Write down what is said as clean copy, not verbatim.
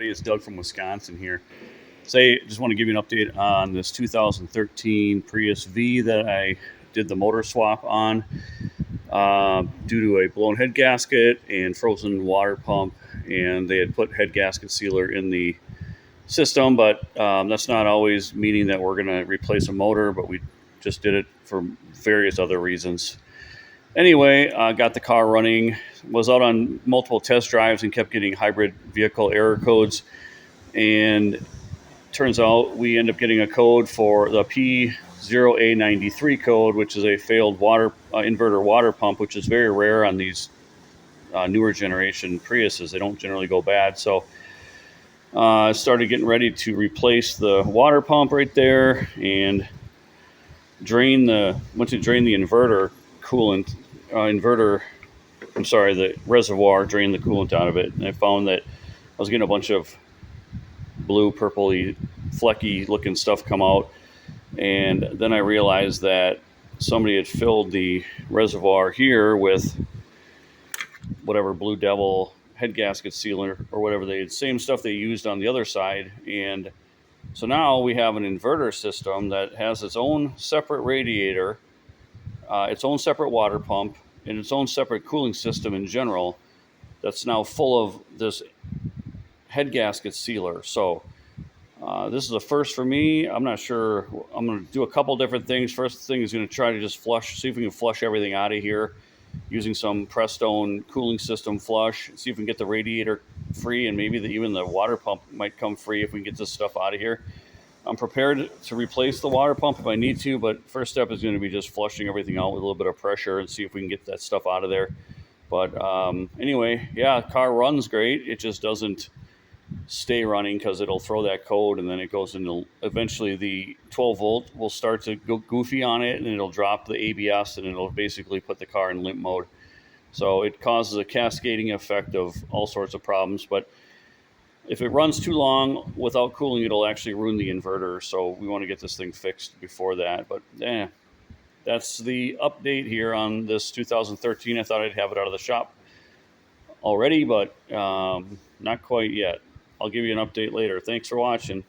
It's Doug from Wisconsin here. Just want to give you an update on this 2013 Prius V that I did the motor swap on due to a blown head gasket and frozen water pump. And they had put head gasket sealer in the system, but that's not always meaning that we're going to replace a motor, but we just did it for various other reasons. Anyway, got the car running, was out on multiple test drives and kept getting hybrid vehicle error codes. And turns out we end up getting a code for the P0A93 code, which is a failed water inverter water pump, which is very rare on these newer generation Priuses. They don't generally go bad. So I started getting ready to replace the water pump right there and went to drain the inverter coolant, the reservoir, drain the coolant out of it. And I found that I was getting a bunch of blue, purpley, flecky looking stuff come out. And then I realized that somebody had filled the reservoir here with whatever Blue Devil head gasket sealer or whatever same stuff they used on the other side. And so now we have an inverter system that has its own separate radiator, its own separate water pump, and its own separate cooling system in general that's now full of this head gasket sealer. So this is a first for me. I'm not sure. I'm going to do a couple different things. First thing is going to try to just see if we can flush everything out of here using some Prestone cooling system flush. See if we can get the radiator free, and maybe even the water pump might come free if we can get this stuff out of here. I'm prepared to replace the water pump if I need to, but first step is going to be just flushing everything out with a little bit of pressure and see if we can get that stuff out of there. But anyway, yeah, car runs great. It just doesn't stay running because it'll throw that code, and then it goes into, eventually the 12 volt will start to go goofy on it, and it'll drop the ABS, and it'll basically put the car in limp mode. So it causes a cascading effect of all sorts of problems. But if it runs too long without cooling, it'll actually ruin the inverter. So we want to get this thing fixed before that. But that's the update here on this 2013. I thought I'd have it out of the shop already, but not quite yet. I'll give you an update later. Thanks for watching.